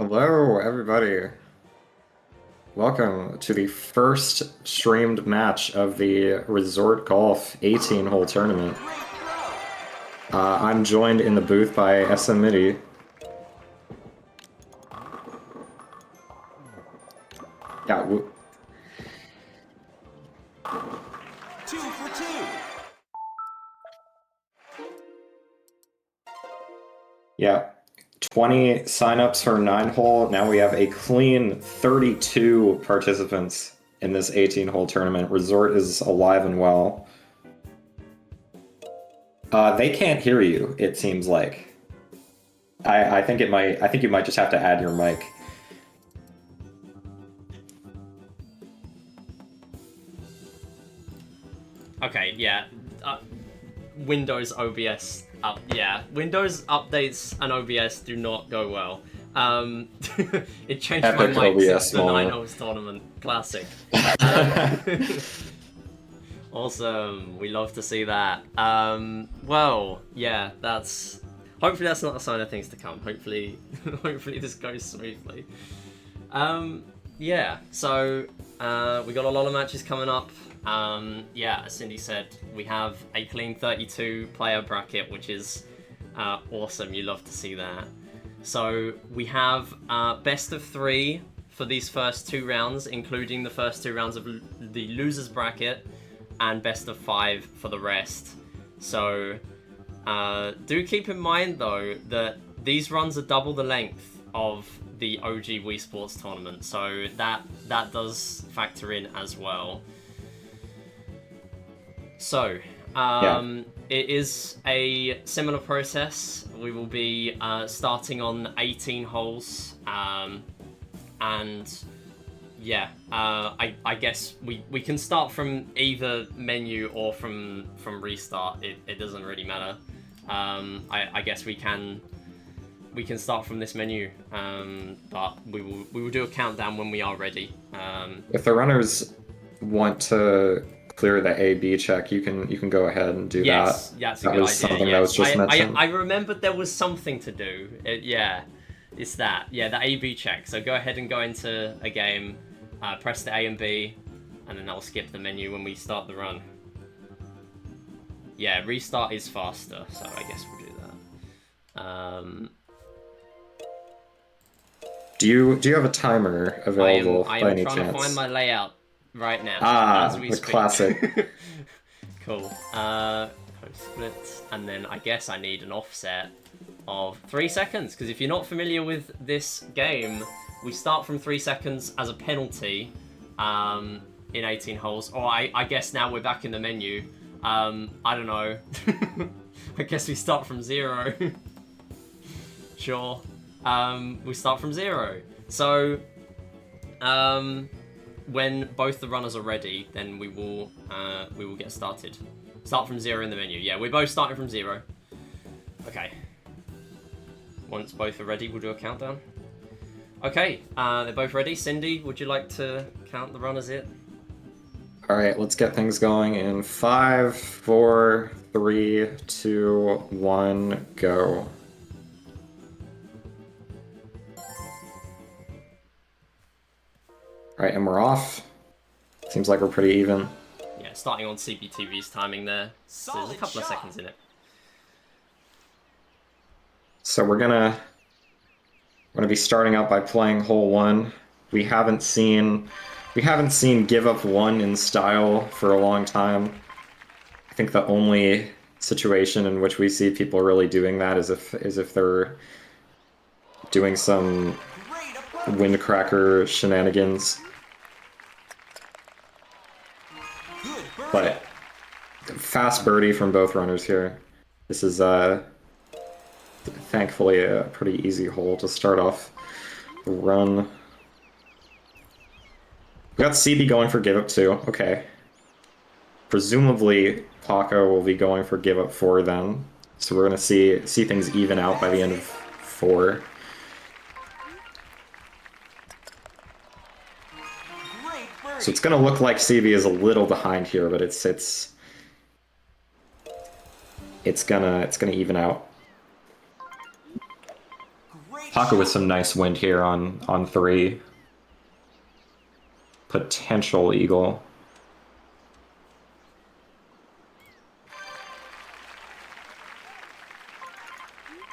Hello, everybody. Welcome to the first streamed match of the Resort Golf 18-hole tournament. I'm joined in the booth by SMMidi. Yeah, Two for two. yeah. 20 signups for 9-hole. Now we have a clean 32 participants in this 18-hole tournament. Resort is alive and well. They can't hear you, it seems like. I think you might just have to add your mic. Okay, yeah. Windows OBS Windows updates and OBS do not go well. It changed Epic my mic OBS since the moment. 9 holes tournament. Classic. Awesome. We love to see that. Well, yeah, hopefully that's not a sign of things to come. Hopefully this goes smoothly. Yeah, so we got a lot of matches coming up. Yeah, as Cindy said, we have a clean 32 player bracket, which is awesome. You love to see that. So we have best of 3 for these first 2 rounds, including the first 2 rounds of the losers bracket, and best of 5 for the rest. So do keep in mind though that these runs are double the length of the OG Wii Sports tournament, so that does factor in as well. So, It is a similar process. We will be starting on 18 holes, and yeah, I guess we can start from either menu or from restart. It doesn't really matter. I guess we can start from this menu, but we will do a countdown when we are ready. If the runners want to clear the A/B check, you can go ahead and do that. Yes, that's a good idea. Something that was just mentioned. I remembered there was something to do. Yeah, it's that. Yeah, the A/B check. So go ahead and go into a game, press the A and B, and then I'll skip the menu when we start the run. Yeah, restart is faster, so I guess we'll do that. Do you have a timer available by any chance? I am trying to find my layout right now. As we speak. Classic. Cool. Close split, and then I guess I need an offset of 3 seconds, because if you're not familiar with this game, we start from 3 seconds as a penalty in 18 holes. Or I guess now we're back in the menu. I don't know. I guess we start from 0. Sure. We start from 0. So, when both the runners are ready, then we will get started. Start from 0 in the menu. Yeah, we're both starting from 0. Okay. Once both are ready, we'll do a countdown. Okay, they're both ready. Cindy, would you like to count the runners in? Alright, let's get things going in 5, 4, 3, 2, 1, go. Alright, and we're off. Seems like we're pretty even. Yeah, starting on CBTV's timing there. So there's a couple of seconds in it. So we're gonna be starting out by playing hole 1. We haven't seen give up 1 in style for a long time. I think the only situation in which we see people really doing that is if they're doing some windcracker shenanigans. But fast birdie from both runners here. This is thankfully a pretty easy hole to start off the run. We got CB going for give up 2. Okay. Presumably Paco will be going for give up 4 then. So we're gonna see things even out by the end of 4. So it's gonna look like CB is a little behind here, but it's gonna even out. Paco with some nice wind here on 3. Potential eagle.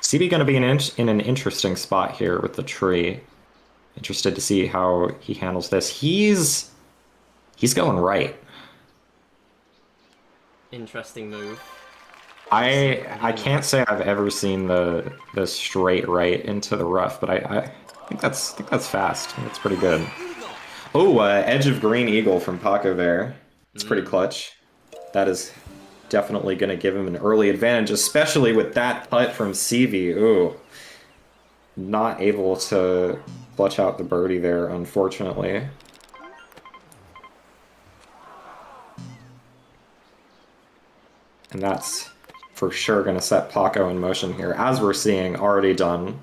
CB going to be in an interesting spot here with the tree. Interested to see how he handles this. He's going right. Interesting move. I can't say I've ever seen the straight right into the rough, but I think that's fast. That's pretty good. Oh, edge of green eagle from Paco there. It's pretty clutch. That is definitely going to give him an early advantage, especially with that putt from CV. Ooh, not able to clutch out the birdie there, unfortunately. And that's for sure going to set Paco in motion here, as we're seeing already done.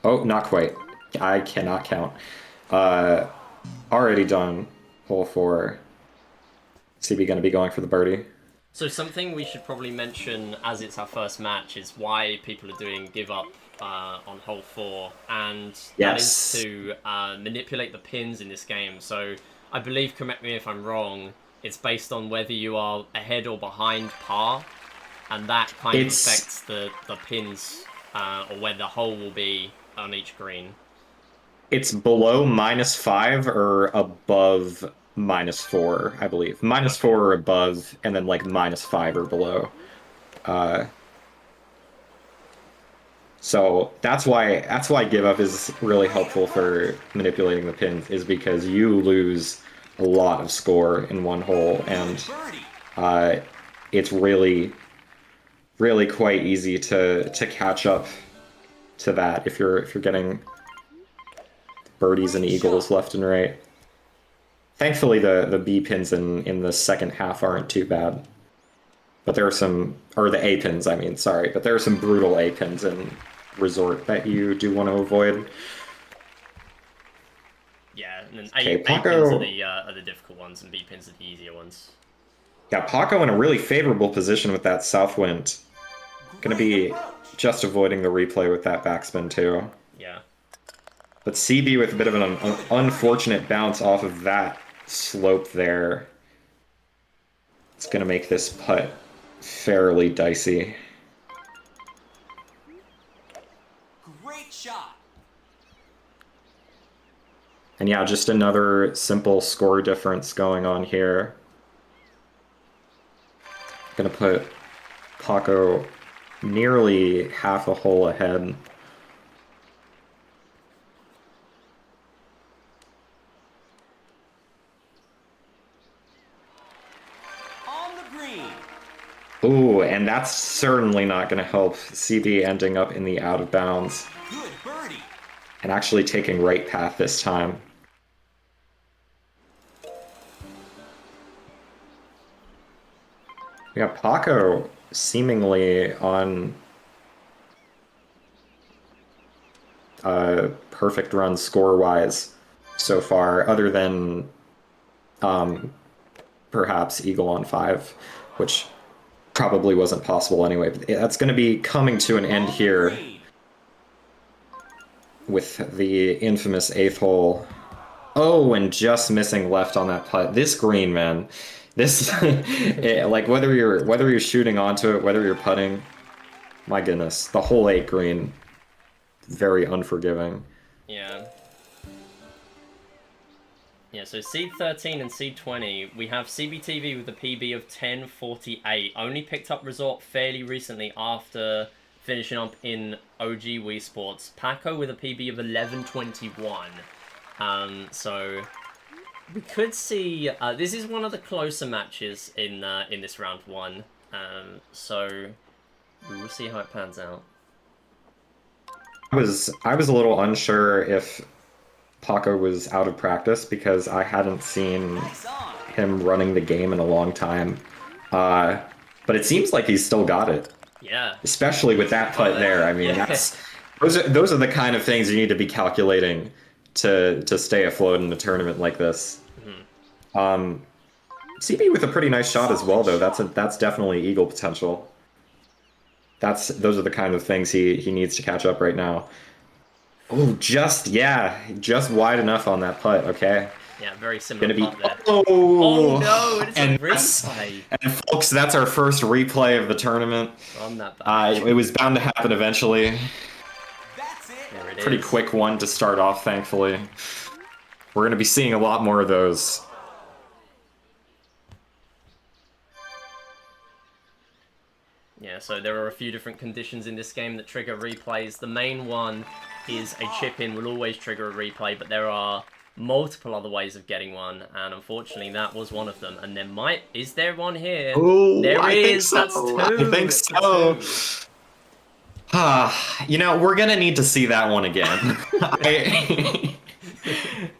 Oh, not quite. I cannot count. Already done. Hole 4. CB going to be going for the birdie. So something we should probably mention as it's our first match is why people are doing give up on hole 4, and that is to manipulate the pins in this game. So I believe, correct me if I'm wrong, it's based on whether you are ahead or behind par, and that kind of affects the pins or where the hole will be on each green. It's below -5 or above -4, I believe. -4 or above, and then like -5 or below. So that's why give up is really helpful for manipulating the pins, is because you lose a lot of score in one hole, and it's really quite easy to catch up to that if you're getting birdies and eagles left and right. Thankfully, the B pins in the second half aren't too bad. But there are some, or the A pins, I mean, sorry. But there are some brutal A pins in Resort that you do want to avoid. Yeah, and then Okay, A pins are the difficult ones, and B pins are the easier ones. Yeah, Paco in a really favorable position with that south wind. Gonna be just avoiding the replay with that backspin too. Yeah. But CB with a bit of an unfortunate bounce off of that slope there. It's going to make this putt fairly dicey. Great shot. And yeah, just another simple score difference going on here. Going to put Paco nearly half a hole ahead. Ooh, and that's certainly not going to help CB ending up in the out of bounds. Good birdie. And actually taking right path this time. We got Paco seemingly on a perfect run score-wise so far, other than perhaps Eagle on 5, which probably wasn't possible anyway. But that's going to be coming to an end here with the infamous 8th hole. Oh, and just missing left on that putt. This green, man. This, like, whether you're shooting onto it, whether you're putting, my goodness, the whole 8 green, very unforgiving. Yeah. Yeah, so seed 13 and seed 20, we have CBTV with a PB of 10.48. Only picked up Resort fairly recently after finishing up in OG Wii Sports. Paco with a PB of 11.21. So we could see this is one of the closer matches in this round 1. So we will see how it pans out. I was a little unsure if Paco was out of practice because I hadn't seen him running the game in a long time. But it seems like he's still got it. Yeah. Especially with that putt there. I mean, those are the kind of things you need to be calculating to stay afloat in a tournament like this. Mm-hmm. CB with a pretty nice shot as well, though. That's definitely eagle potential. Those are the kind of things he needs to catch up right now. Oh, just wide enough on that putt. Okay. Yeah, very similar Gonna be. putt there. Oh Oh, no, it's a and replay. folks, that's our first replay of the tournament. Run that back. It was bound to happen eventually. That's it. There it Pretty is. quick one to start off, thankfully. We're gonna be seeing a lot more of those. Yeah, so there are a few different conditions in this game that trigger replays. The main one is a chip-in will always trigger a replay, but there are multiple other ways of getting one, and unfortunately that was one of them. And is there one here? Oh, There I think is, so. that's two. I think It's so. two. You know, we're gonna need to see that one again.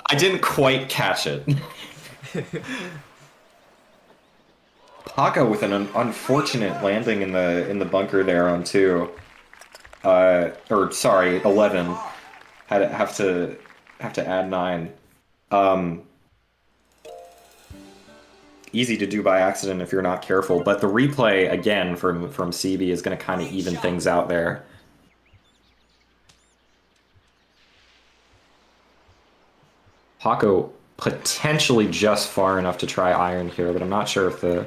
I didn't quite catch it. Paco with an unfortunate landing in the bunker there on 2. Or sorry, 11. Have to add 9. Easy to do by accident if you're not careful, but the replay again from CB is going to kind of even things out there. Paco potentially just far enough to try iron here, but I'm not sure if the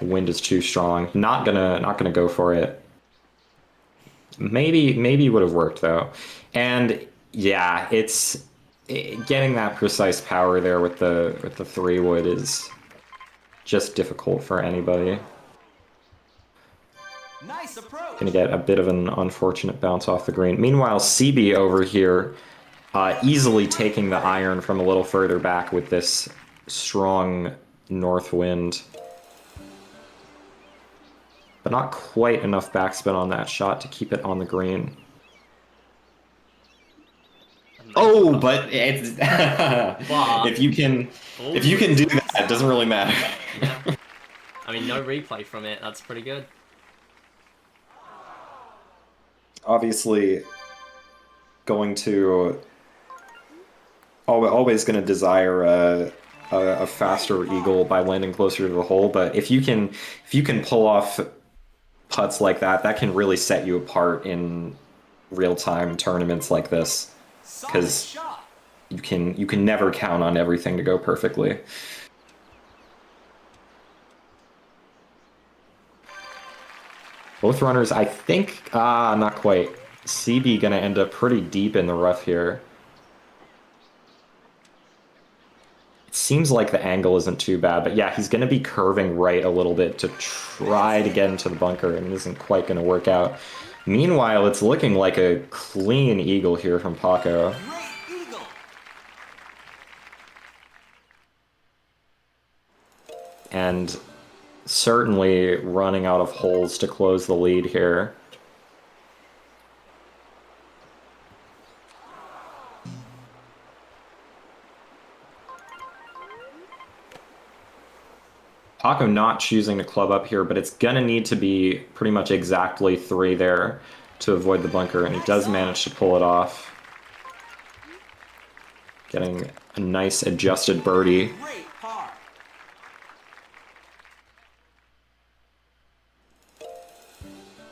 wind is too strong. Not gonna go for it. Maybe would have worked though. And yeah, getting that precise power there with the 3-wood is just difficult for anybody. Nice approach. Gonna get a bit of an unfortunate bounce off the green. Meanwhile, CB over here easily taking the iron from a little further back with this strong north wind. But not quite enough backspin on that shot to keep it on the green. Oh, but it's if you can do that, it doesn't really matter. Yeah. I mean, no replay from it. That's pretty good. Obviously, always going to desire a faster eagle by landing closer to the hole. But if you can pull off putts like that, that can really set you apart in real-time tournaments like this, because you can never count on everything to go perfectly. Both runners, I think, not quite. CB gonna end up pretty deep in the rough here. It seems like the angle isn't too bad, but yeah, he's gonna be curving right a little bit to try to get into the bunker, and it isn't quite gonna work out. Meanwhile, it's looking like a clean eagle here from Paco. And certainly running out of holes to close the lead here. Paco not choosing to club up here, but it's gonna need to be pretty much exactly 3 there to avoid the bunker, and he does manage to pull it off. Getting a nice adjusted birdie.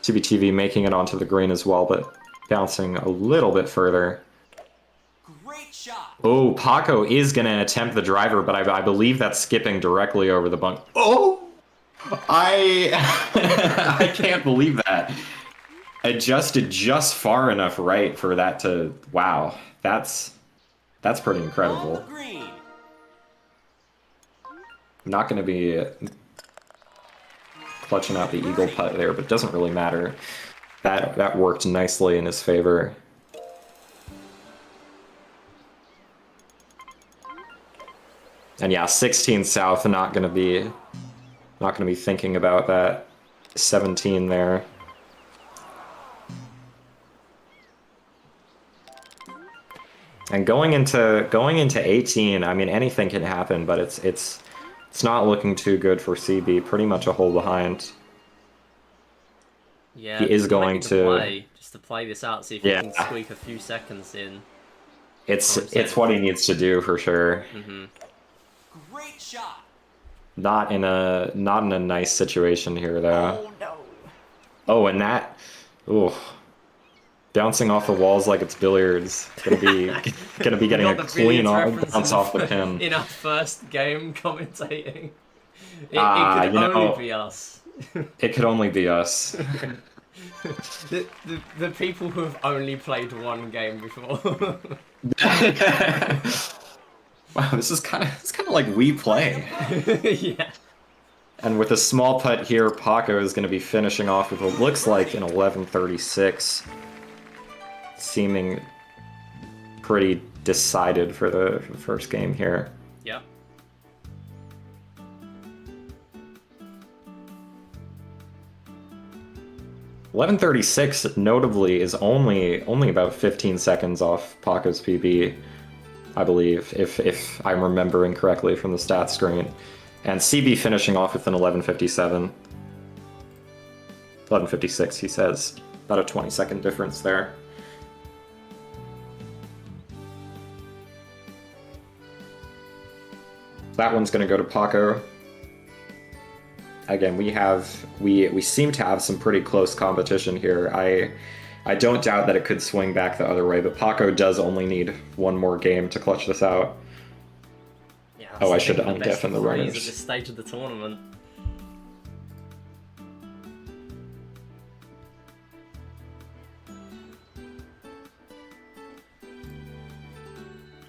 CBTV making it onto the green as well, but bouncing a little bit further. Great shot. Oh, Paco is going to attempt the driver, but I believe that's skipping directly over the bunk. Oh! I can't believe that. Adjusted just far enough right for that to... Wow. That's pretty incredible. Not going to be clutching out the eagle putt there, but it doesn't really matter. That worked nicely in his favor. And yeah, 16 south, not gonna be thinking about that 17 there. And going into 18, I mean anything can happen, but it's not looking too good for CB. Pretty much a hole behind. Yeah, he is going to play this out, see if he can squeak a few seconds in. It's what he needs to do for sure. Mm-hmm. Great shot. Not in a nice situation here though. Oh no. Oh, and that, ooh, bouncing off the walls like it's billiards. Gonna be We getting a got the clean billiards reference bounce off the pin. in our first game commentating. It Ah, could you only know, be us. it could only be us. The people who have only played one game before. Wow, this is kind of like we play. Yeah. And with a small putt here, Paco is going to be finishing off with what looks like an 11:36, seeming pretty decided for the first game here. Yep. $11:36 notably is only about 15 seconds off Paco's PB, I believe, if I'm remembering correctly from the stats screen. And CB finishing off with an 11:57. 11:56, he says. About a 20-second difference there. That one's going to go to Paco. Again, we seem to have some pretty close competition here. I don't doubt that it could swing back the other way, but Paco does only need one more game to clutch this out. Yeah, Oh, I that's should the best undeafen the threes runners. at this stage of the tournament.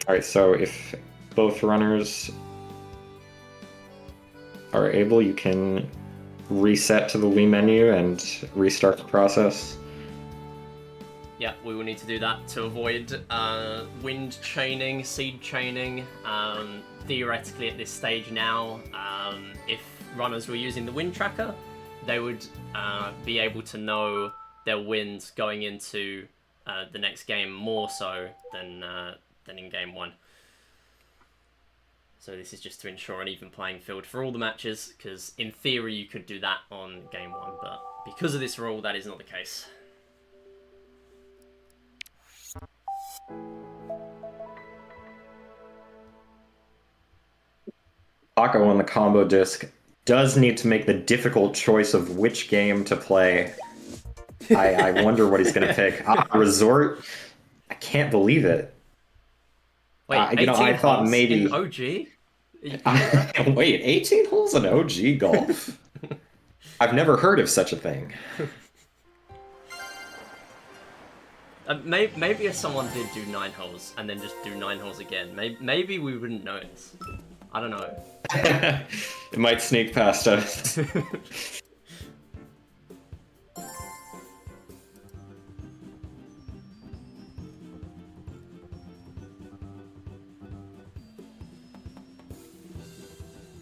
Alright, so if both runners are able, you can reset to the Wii menu and restart the process. Yeah, we will need to do that to avoid wind chaining, seed chaining. Theoretically, at this stage now, if runners were using the wind tracker, they would be able to know their winds going into the next game more so than in game one. So this is just to ensure an even playing field for all the matches, because in theory you could do that on game one, but because of this rule, that is not the case. Paco on the combo disc does need to make the difficult choice of which game to play. I wonder what he's going to pick. Resort? I can't believe it. Wait, I thought holes maybe... in OG? Wait, 18 holes in OG golf? I've never heard of such a thing. Maybe if someone did do 9 holes and then just do 9 holes again, maybe we wouldn't notice. I don't know. It might sneak past us.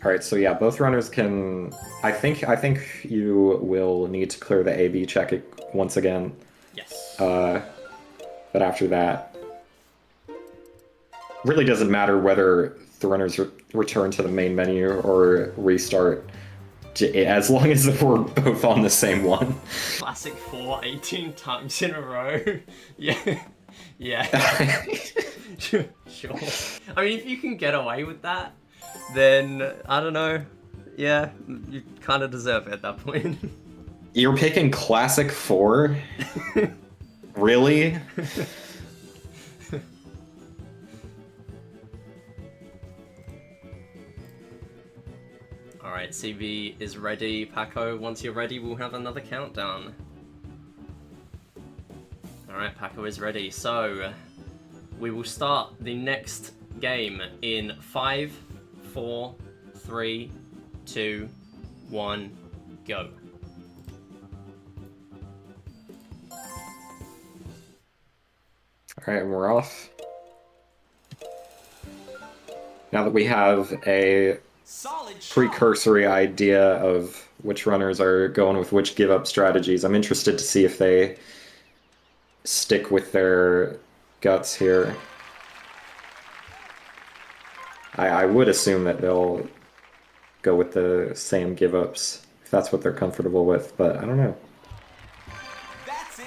All right, so yeah, both runners can. I think you will need to clear the AB check once again. Yes. But after that, really doesn't matter whether the runners return to the main menu or restart, as long as we're both on the same one. Classic 4 18 times in a row. Yeah. Yeah. Sure. I mean, if you can get away with that, then I don't know. Yeah, you kind of deserve it at that point. You're picking classic 4? Really? Alright, CB is ready. Paco, once you're ready, we'll have another countdown. Alright, Paco is ready. So, we will start the next game in 5, 4, 3, 2, 1, go. Alright, we're off. Now that we have a precursory idea of which runners are going with which give-up strategies, I'm interested to see if they stick with their guts here. I would assume that they'll go with the same give-ups, if that's what they're comfortable with, but I don't know. That's it.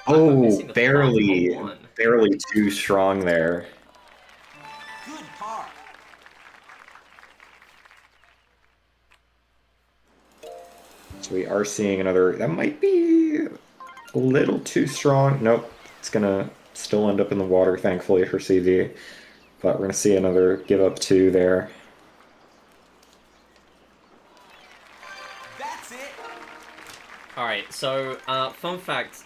Oh, barely too strong there. Good par. So we are seeing another, that might be a little too strong. Nope, it's gonna still end up in the water, thankfully, for CV. But we're gonna see another give up 2 there. That's it. Alright, so, fun fact,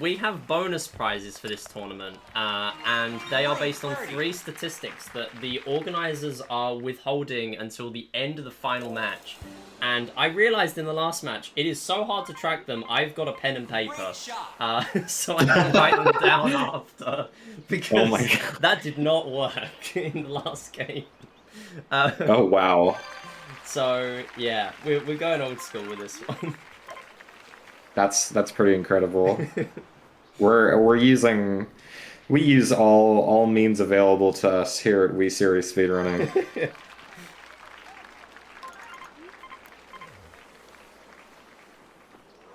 we have bonus prizes for this tournament, and they are based on 3 statistics that the organizers are withholding until the end of the final match. And I realized in the last match, it is so hard to track them, I've got a pen and paper. So I can write them down after, because Oh my God. that did not work in the last game. Oh wow. So, yeah, we're going old school with this one. That's pretty incredible. We use all means available to us here at Wii Series Speedrunning.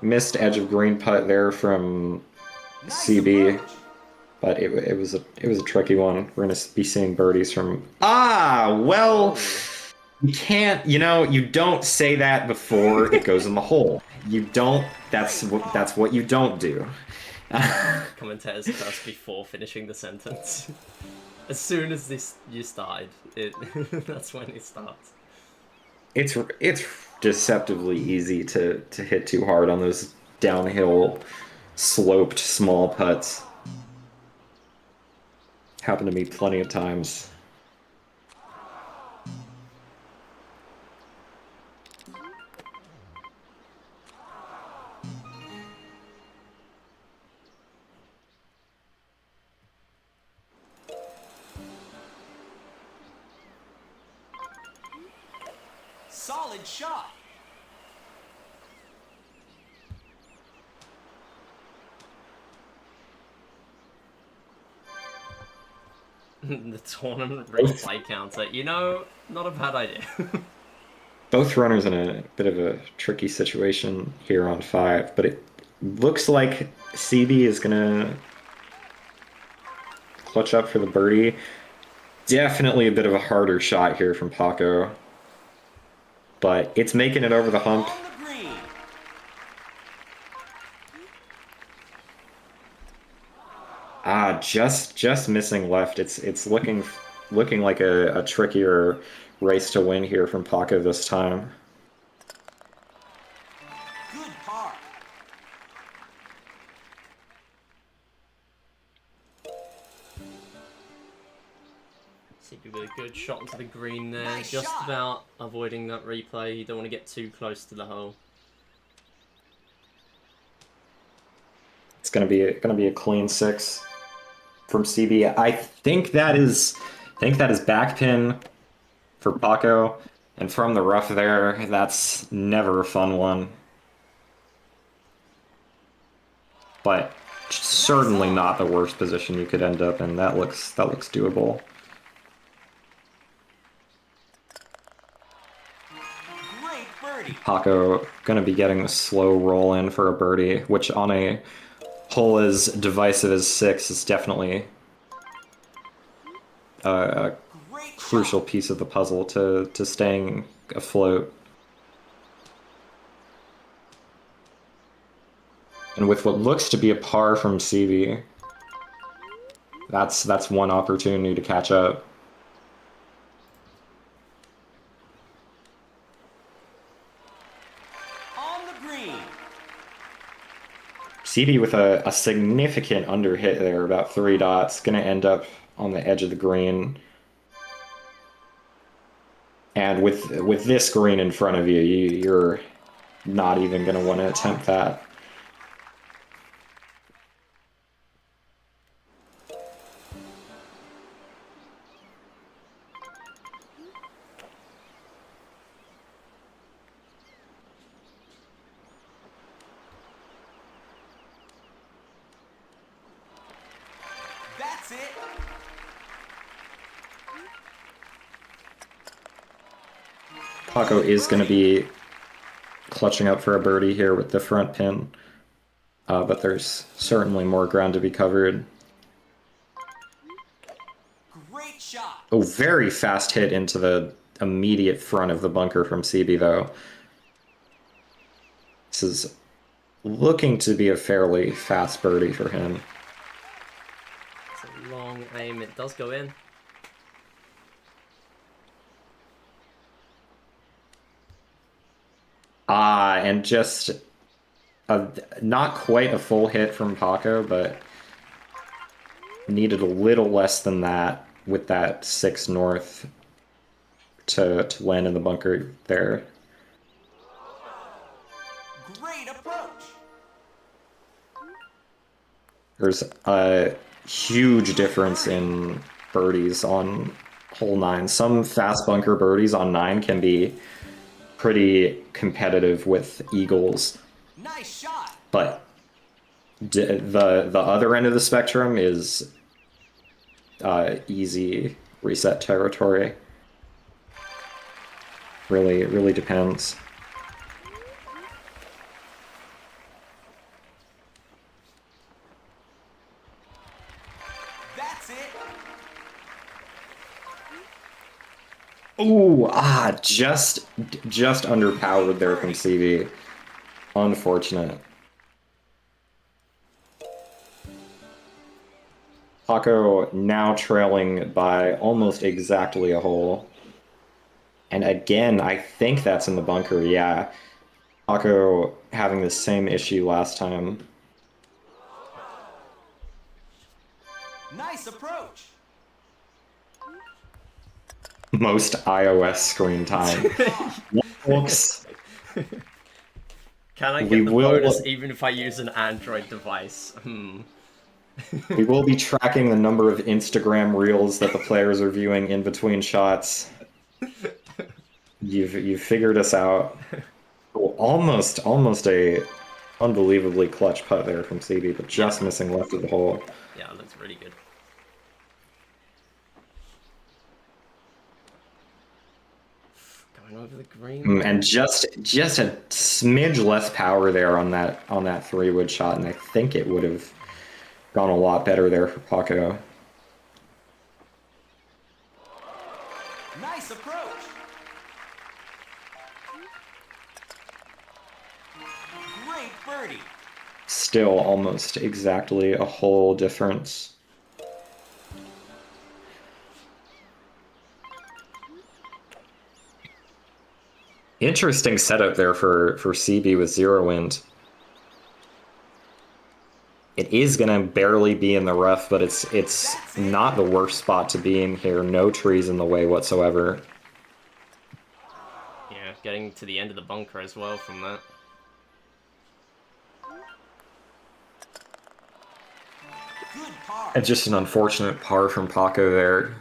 Missed edge of green putt there from Nice CB, approach. but it was a tricky one. We're gonna be seeing birdies from well, you can't, you don't say that before it goes in the hole. You don't. That's what you don't do. Commentators curse before finishing the sentence. As soon as you started, that's when it starts. It's deceptively easy to hit too hard on those downhill sloped small putts. Happened to me plenty of times. Solid shot. The tournament replay counter. Not a bad idea. Both runners in a bit of a tricky situation here on 5, but it looks like CB is gonna clutch up for the birdie. Definitely a bit of a harder shot here from Paco, but it's making it over the hump. On the green. Just missing left. It's looking like a trickier race to win here from Paco this time. Good par. CB with a good shot into the green there. Nice Just shot. about avoiding that replay. You don't want to get too close to the hole. It's gonna be a clean 6 from CB. I think that is back pin for Paco, and from the rough there, that's never a fun one. But certainly not the worst position you could end up in. That looks doable. Great birdie. Paco gonna be getting a slow roll in for a birdie, which on a hole as divisive as 6 is definitely a Great crucial shot. piece of the puzzle to staying afloat. And with what looks to be a par from CV, that's one opportunity to catch up. On the green. CV with a significant underhit there, about 3 dots, gonna end up on the edge of the green. And with this green in front of you, you're not even gonna want to attempt that. That's it. Paco is going to be clutching up for a birdie here with the front pin, but there's certainly more ground to be covered. Great shot. Oh, very fast hit into the immediate front of the bunker from CB, though. This is looking to be a fairly fast birdie for him. It's a long aim. It does go in. And just not quite a full hit from Paco, but needed a little less than that with that 6 north to land in the bunker there. Great approach. There's a huge difference in birdies on hole 9. Some fast bunker birdies on 9 can be pretty competitive with eagles, Nice shot. but the other end of the spectrum is easy reset territory. Really depends. That's it. Ooh, just underpowered there from CV. Unfortunate. Paco now trailing by almost exactly a hole. And again, I think that's in the bunker, yeah. Paco having the same issue last time. Nice approach. Most iOS screen time. Folks, Can I We get the will- bonus even if I use an Android device? we will be tracking the number of Instagram reels that the players are viewing in between shots. You've figured us out. Oh, almost a unbelievably clutch putt there from CB, but just missing left of the hole. Yeah, it looks really good. Going over the green. And just a smidge less power there on that 3-wood shot, and I think it would have gone a lot better there for Paco. Nice approach. Great birdie. Still almost exactly a hole difference. Interesting setup there for CB with 0 wind. It is gonna barely be in the rough, but it's not the worst spot to be in here. No trees in the way whatsoever. Yeah, getting to the end of the bunker as well from that. Good par. And just an unfortunate par from Paco there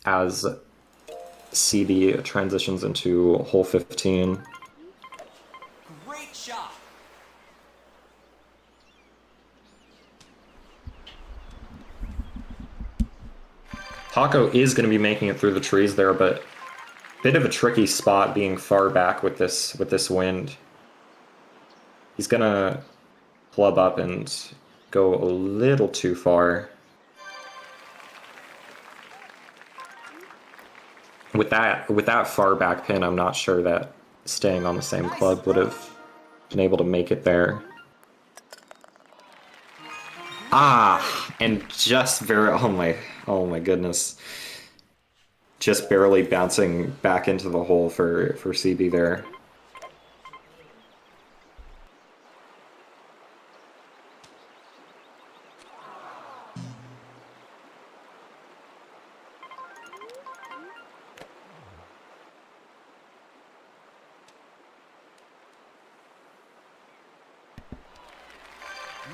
as CB transitions into hole 15. Great shot. Paco is going to be making it through the trees there, but bit of a tricky spot being far back with this wind. He's going to club up and go a little too far. With that far back pin, I'm not sure that staying on the same club would have been able to make it there. And just very, oh my goodness. Just barely bouncing back into the hole for CB there.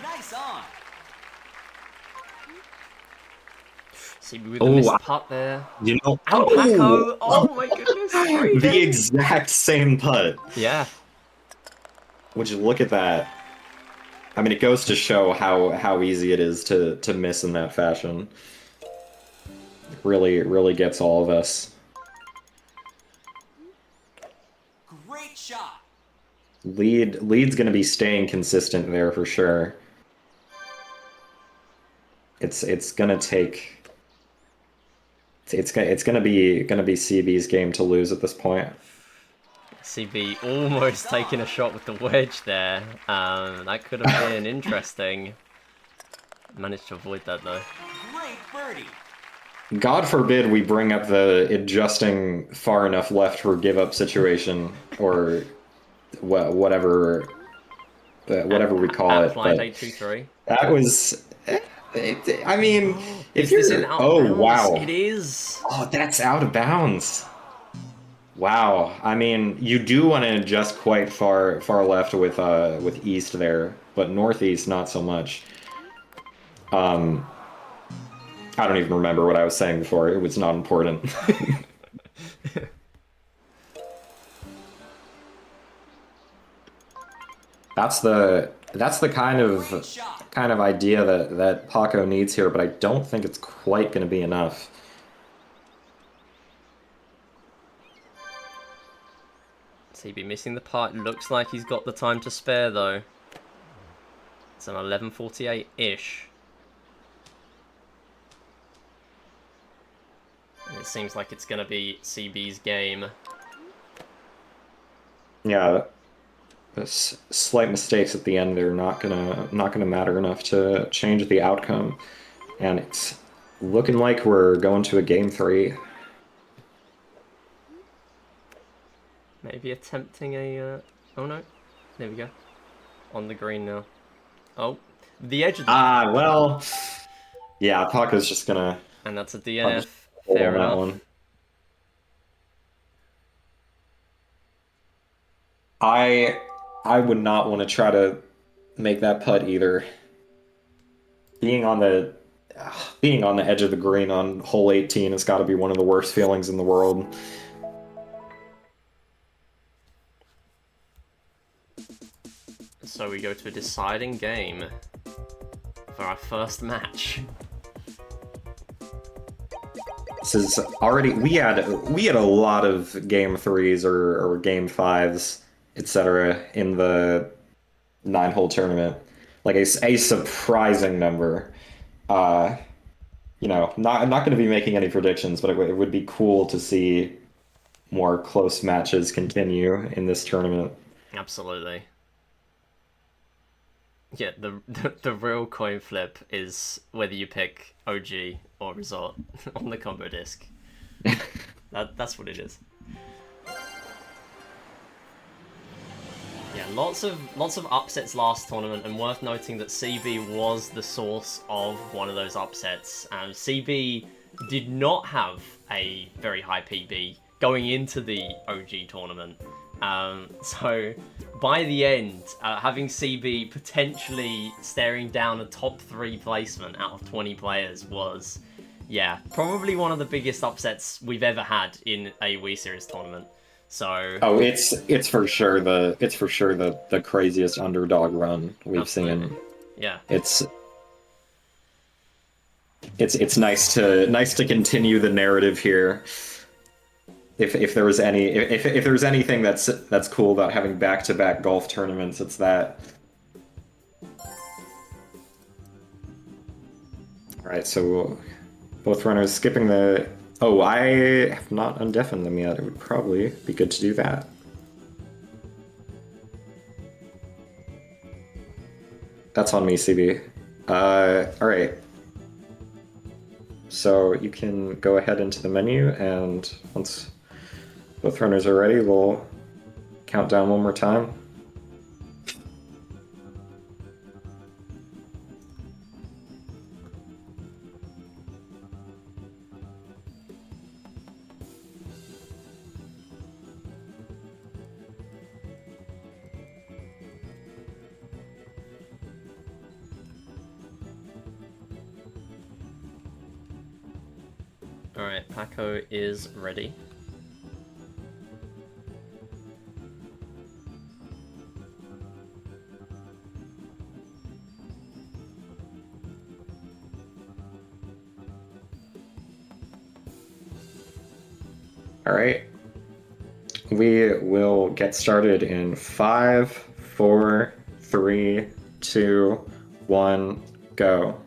Nice on. See, with the missed putt there. You know, And Paco! Oh my goodness! the exact same putt. Yeah. Would you look at that? I mean, it goes to show how easy it is to miss in that fashion. It really gets all of us. Great shot. Lead's going to be staying consistent there for sure. It's going to take. It's going to be CB's game to lose at this point. CB almost taking a shot with the wedge there. That could have been interesting. Managed to avoid that though. Great birdie. God forbid we bring up the adjusting far enough left for give up situation, or whatever we call it. Applied But 823. that was. I mean, if Is this in you're. out of Oh, bounds? wow. It is. Oh, that's out of bounds. Wow. I mean, you do want to adjust quite far left with east there, but northeast not so much. I don't even remember what I was saying before. It was not important. That's the kind of idea that Paco needs here, but I don't think it's quite going to be enough. CB missing the putt. Looks like he's got the time to spare though. It's an 11:48-ish. And it seems like it's going to be CB's game. Yeah, slight mistakes at the end are not gonna matter enough to change the outcome, and it's looking like we're going to a game 3. Maybe attempting a... Oh no. There we go. On the green now. Oh. The edge of the... Ah, well... Yeah, Paco's just gonna... And that's a DNF. hold Fair on that enough. one. I would not want to try to make that putt either. Being on the edge of the green on hole 18 has got to be one of the worst feelings in the world. So we go to a deciding game for our first match. This is already we had a lot of game 3s or game 5s, etc. in the 9-hole tournament, like a surprising number. You know, I'm not going to be making any predictions, but it would be cool to see more close matches continue in this tournament. Absolutely. Yeah, the real coin flip is whether you pick OG or Resort on the combo disc. That's what it is. Yeah, lots of upsets last tournament, and worth noting that CB was the source of one of those upsets. CB did not have a very high PB going into the OG tournament. So by the end, having CB potentially staring down a top 3 placement out of 20 players was, yeah, probably one of the biggest upsets we've ever had in a Wii Series tournament. So oh, it's for sure the craziest underdog run we've absolutely. seen. Yeah, It's nice to continue the narrative here. If there was if there's anything that's cool about having back-to-back golf tournaments, it's that. All right, so both runners skipping the... Oh, I have not undeafened them yet. It would probably be good to do that. That's on me, CB. All right. So you can go ahead into the menu, and once both runners are ready, we'll count down one more time. alright, Paco is ready. All right. We will get started in 5, 4, 3, 2, 1, go.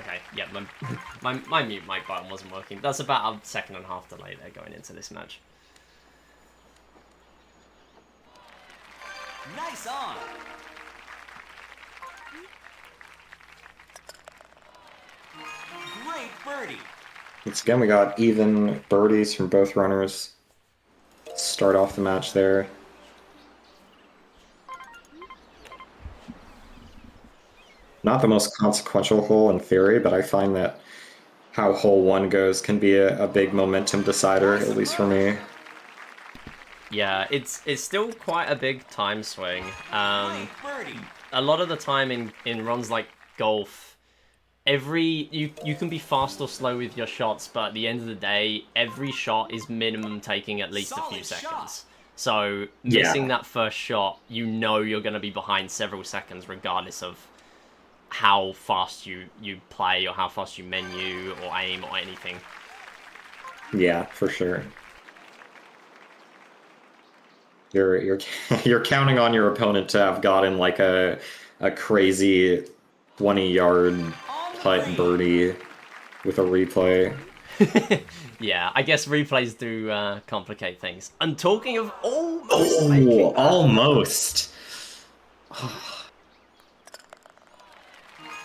Okay, yeah, my mute mic button wasn't working. That's about a second and a half delay there going into this match. Nice on. Great birdie. Once again, we got even birdies from both runners. Start off the match there. Not the most consequential hole in theory, but I find that how hole one goes can be a big momentum decider, at least for me. Yeah, it's still quite a big time swing. Great birdie. A lot of the time in runs like golf, you can be fast or slow with your shots, but at the end of the day, every shot is minimum taking at least a few Solid seconds. shot. So missing that first shot, you know you're going to be behind several seconds regardless of how fast you play or how fast you menu or aim or anything. Yeah, for sure. You're you're counting on your opponent to have gotten like a crazy 20-yard putt birdie with a replay. Yeah, I guess replays do complicate things. And talking of almost making that, Almost.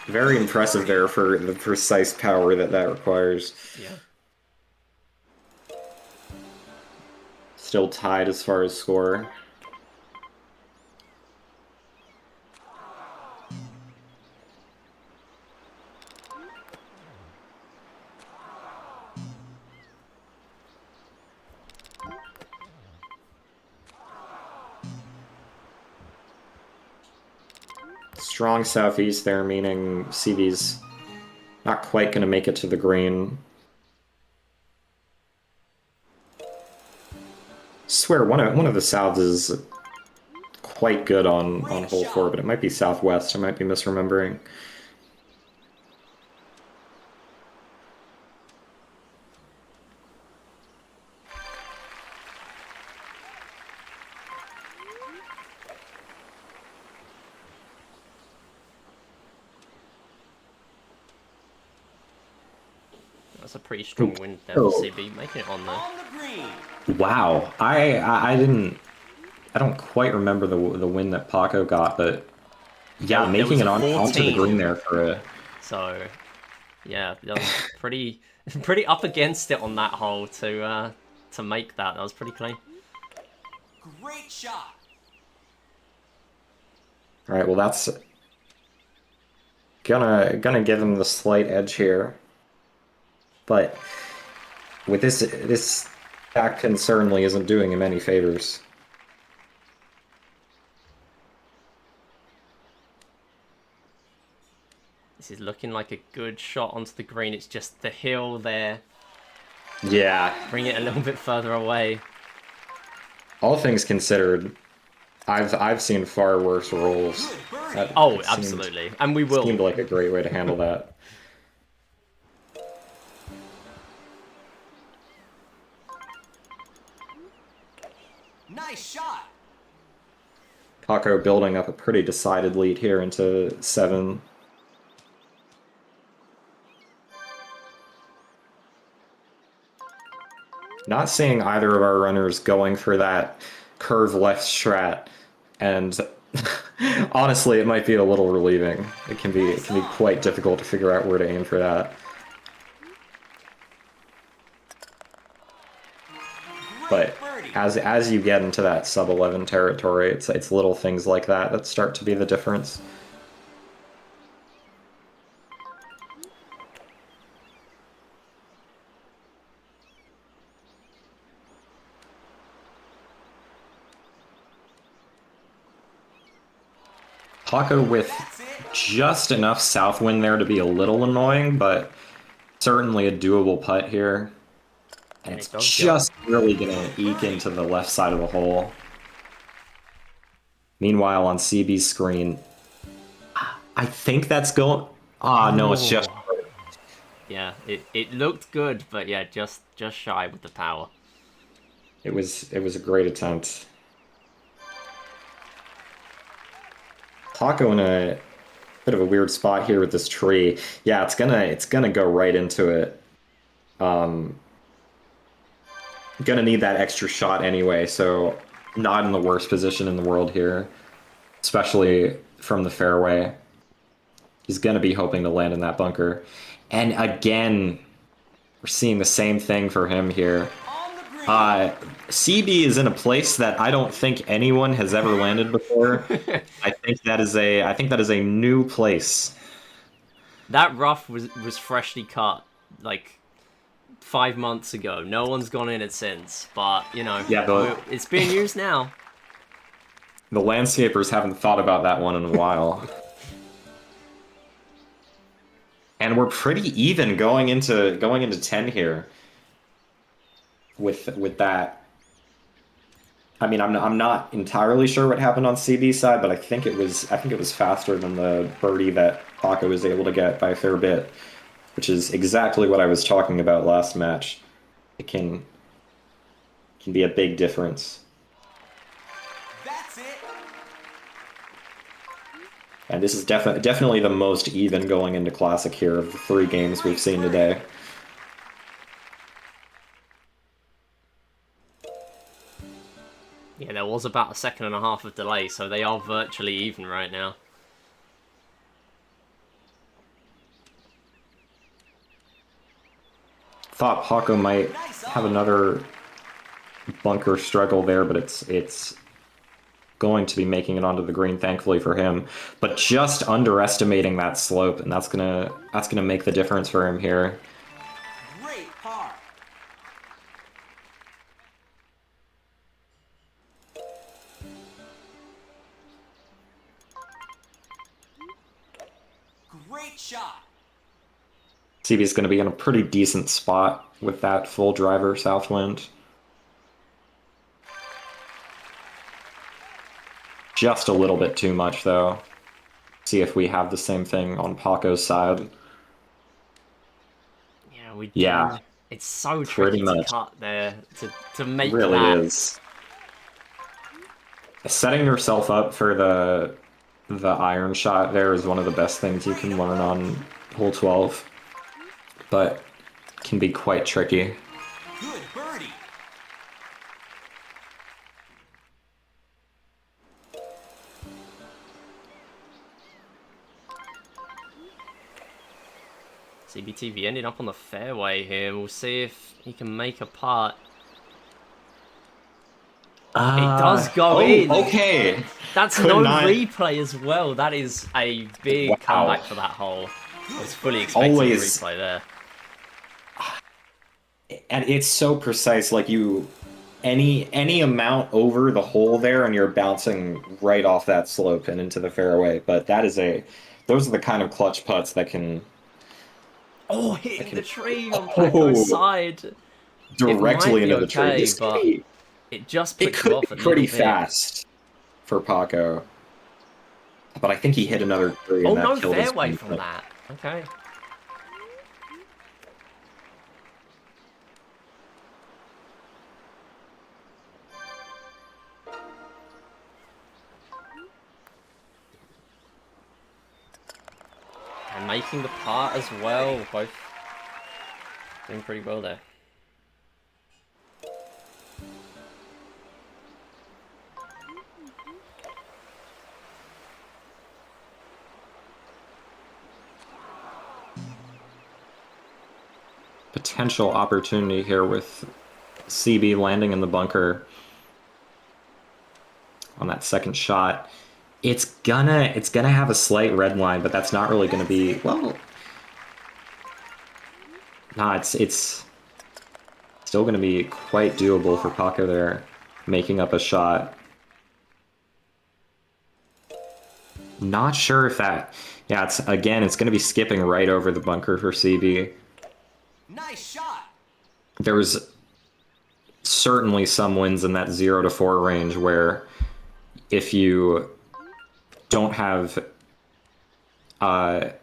Very impressive there for the precise power that requires. yeah. Still tied as far as score. Strong southeast there, meaning CB's not quite going to make it to the green. Swear one of the souths is quite good on hole 4, but it might be southwest. I might be misremembering. That's a pretty strong wind there for CB, making it on there. On the green. Wow, I don't quite remember the win that Paco got, but yeah, making it onto the green there for a. So, yeah, that was pretty up against it on that hole to make that. That was pretty clean. Great shot. All right, well that's gonna give him the slight edge here, but with this back pin certainly isn't doing him any favors. This is looking like a good shot onto the green. It's just the hill there. Yeah. Bring it a little bit further away. All things considered, I've seen far worse rolls. Oh, absolutely. And we will. Seemed like a great way to handle that. Nice shot. Paco building up a pretty decided lead here into 7. Not seeing either of our runners going for that curve left strat, and honestly, it might be a little relieving. It can be quite difficult to figure out where to aim for that. But as you get into that sub 11 territory, it's little things like that start to be the difference. Paco with just enough south wind there to be a little annoying, but certainly a doable putt here. And it's just really going to eke into the left side of the hole. Meanwhile, on CB's screen, I think that's going... Ah, no, it's just... Yeah, it looked good, but yeah, just shy with the power. It was a great attempt. Paco in Bit of a weird spot here with this tree. Yeah, it's gonna go right into it. Um, gonna need that extra shot anyway, so not in the worst position in the world here, especially from the fairway. He's gonna be hoping to land in that bunker. And again, we're seeing the same thing for him here. On the green. CB is in a place that I don't think anyone has ever landed before. I think that is a new place. That rough was freshly cut, like 5 months ago. No one's gone in it since, but you know, Yeah, it's being used now. the landscapers haven't thought about that one in a while. And we're pretty even going into 10 here with that. I mean, I'm not entirely sure what happened on CB's side, but I think it was faster than the birdie that Paco was able to get by a fair bit, which is exactly what I was talking about last match. It can be a big difference. That's it. And this is definitely the most even going into Classic here of the 3 games we've seen today. Yeah, there was about a second and a half of delay, so they are virtually even right now. Thought Paco might have another bunker struggle there, but it's going to be making it onto the green, thankfully for him. But just underestimating that slope, and that's gonna make the difference for him here. Great par. Great shot. CB's going to be in a pretty decent spot with that full driver southwind. Just a little bit too much, though. See if we have the same thing on Paco's side. Yeah, we do. Yeah. It's so Pretty tricky to much. cut there to make It really that. is. Setting yourself up for the iron shot there is one of the best things you can learn on hole 12, but can be quite tricky. Good birdie. CBTV ended up on the fairway here. We'll see if he can make a putt. It does go in. Okay. That's Could no not- replay as well. That is a big Wow. comeback for that hole. I was fully expecting Always. a replay there. And it's so precise, like any amount over the hole there and you're bouncing right off that slope and into the fairway. But those are the kind of clutch putts that can Oh, hitting the tree on Oh. Paco's side. directly It might be into the tree. okay, This could but be- it just it puts you could off be a pretty little bit. fast for Paco. But I think he hit another tree and Oh, that no killed his fairway game. from that. Okay. And making the putt as well. Both doing pretty well there. Potential opportunity here with CB landing in the bunker on that second shot. It's gonna have a slight red line, but that's not really gonna be, well, nah, it's still gonna be quite doable for Paco there, making up a shot. Not sure if that, yeah, it's gonna be skipping right over the bunker for CB. Nice shot. There was certainly some wins in that 0 to 4 range where if you don't have an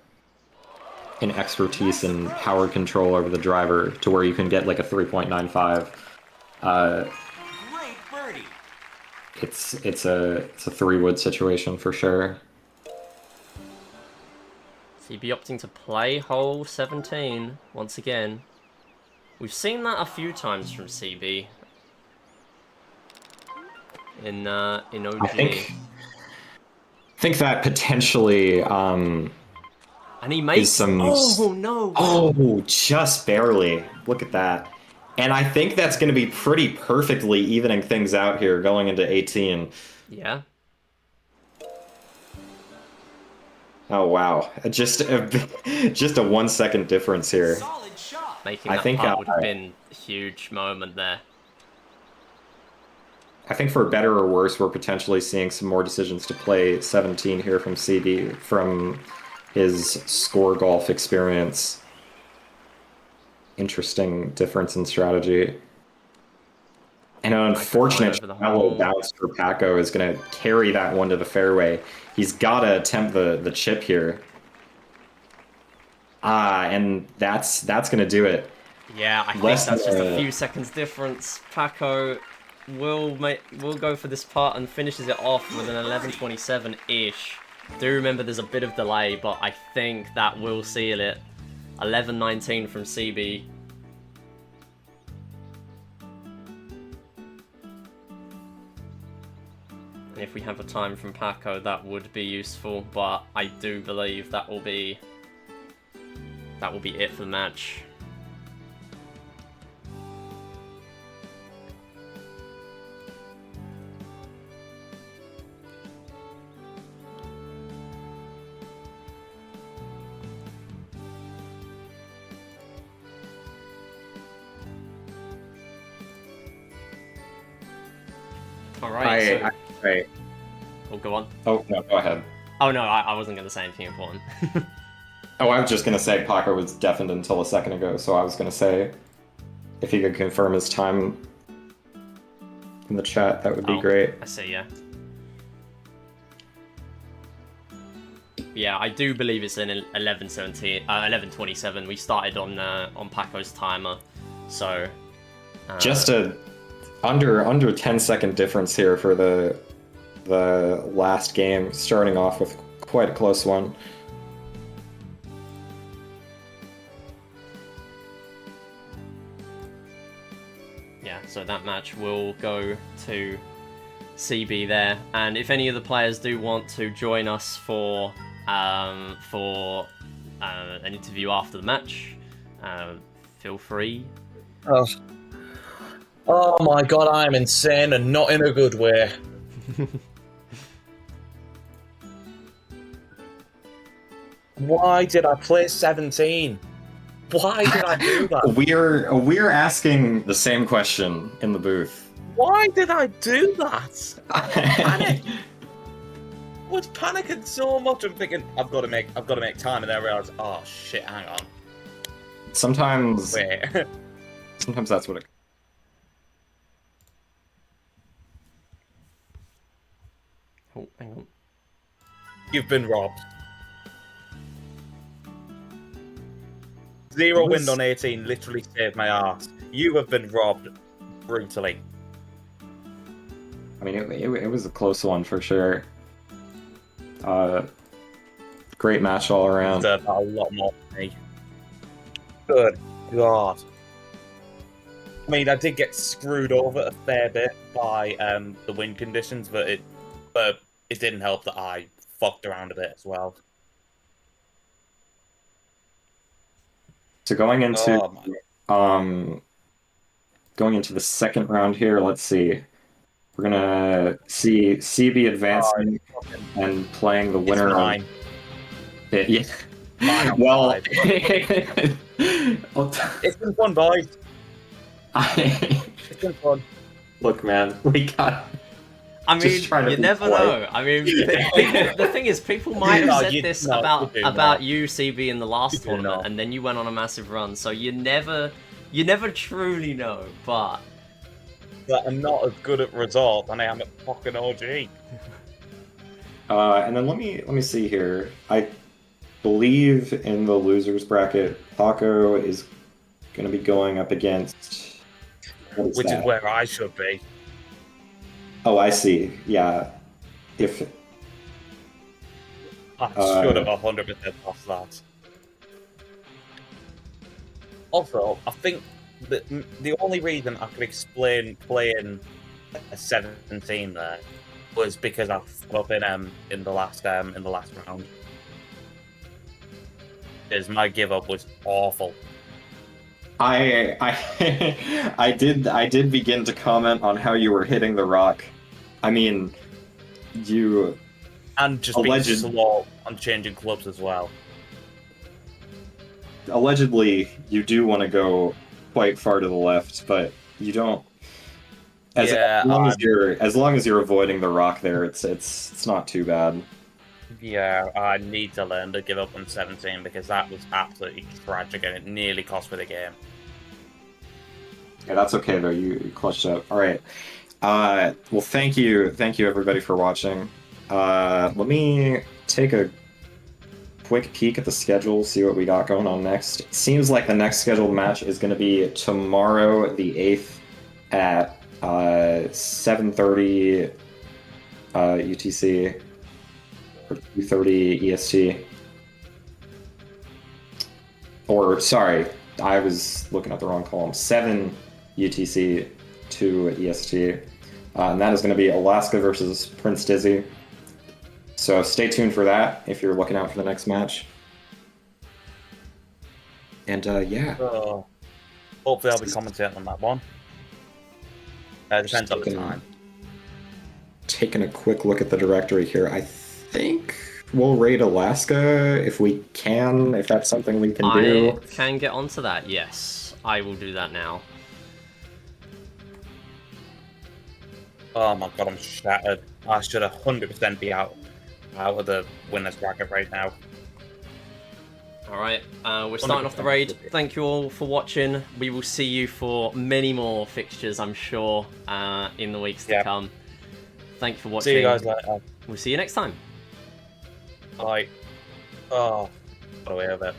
expertise in power control over the driver to where you can get like a 3.95, Great birdie. it's a 3-wood situation for sure. CB opting to play hole 17 once again. We've seen that a few times from CB in OG. I think that potentially And he makes. is some. Oh no! Oh, just barely. Look at that. And I think that's going to be pretty perfectly evening things out here going into 18. Yeah. Oh wow! Just a 1 second difference here. Solid shot. Making I that think, putt would have been a huge moment there. I think for better or worse, we're potentially seeing some more decisions to play 17 here from CB from his score golf experience. Interesting difference in strategy. And an unfortunate Over the shallow hole. bounce for Paco is going to carry that one to the fairway. He's got to attempt the chip here. And that's going to do it. Yeah, I think Less that's than just a few seconds difference. Paco will go for this putt and finishes it off with an 11:27-ish. Do remember there's a bit of delay, but I think that will seal it. 11:19 from CB. And if we have a time from Paco, that would be useful, but I do believe that will be it for the match. Alright, Right. Oh, go on. Oh, no, go ahead. Oh no, I wasn't going to say anything important. Oh, I was just going to say Paco was deafened until a second ago, so I was going to say if he could confirm his time in the chat, that would be great. I see, yeah. Yeah, I do believe it's an 11:27. We started on Paco's timer, so Just a under 10-second difference here for the last game, starting off with quite a close one. Yeah, so that match will go to CB there, and if any of the players do want to join us for an interview after the match, feel free. Oh my god, I'm insane and not in a good way. Why did I play 17? Why did I do that? We're asking the same question in the booth. Why did I do that? Panic. I was panicking so much. I'm thinking I've got to make time, and then I realized, oh shit, hang on. Sometimes Wait. Sometimes that's what it. Oh, hang on. You've been robbed. 0 wind on 18 literally saved my ass. You have been robbed brutally. I mean, it was a close one for sure. Great match all around. A lot more than me. Good God. I mean, I did get screwed over a fair bit by the wind conditions, but it didn't help that I fucked around a bit as well. So going into the second round here, let's see. We're gonna see CB advancing and playing the winner. It's mine. Yeah. Mine. Well, it's been fun, boys. It's been fun. Look, man, we got. I mean, you never know. I mean, the thing is, people might have said this about you, CB, in the last tournament, and then you went on a massive run. So you never truly know. But I'm not as good at resort than I am at fucking OG. And then let me see here. I believe in the losers bracket, Paco is going to be going up against. Which is where I should be. Oh, I see. Yeah. If I should have 100% lost that. Also, I think that the only reason I could explain playing a 17 there was because I fucked up in the last round. Because my give up was awful. I I did begin to comment on how you were hitting the rock. I mean, you And just being slow on changing clubs as well. allegedly you do want to go quite far to the left, but you don't. As long as you're avoiding the rock there, it's not too bad. Yeah, I need to learn to give up on 17 because that was absolutely tragic and it nearly cost me the game. Yeah, that's okay though. You clutched up. All right. Well, thank you everybody for watching. Let me take a quick peek at the schedule, see what we got going on next. It seems like the next scheduled match is going to be tomorrow, the 8th, at 7:30 UTC or 2:30 EST. Or sorry, I was looking at the wrong column. 7 UTC, 2 EST. And that is going to be Alaska versus Prince Dizzy. So stay tuned for that if you're looking out for the next match. And yeah. So, hopefully I'll be commentating on that one. Depends on the time. Taking a quick look at the directory here. I think we'll raid Alaska if we can, if that's something we can do. I can get onto that, yes. I will do that now. Oh my god, I'm shattered. I should 100% be out of the winner's bracket right now. Alright, we're starting off the raid. Thank you all for watching. We will see you for many more fixtures, I'm sure, in the weeks to come. Thank you for watching. See you guys later. We'll see you next time. Bye. Oh, got away with it.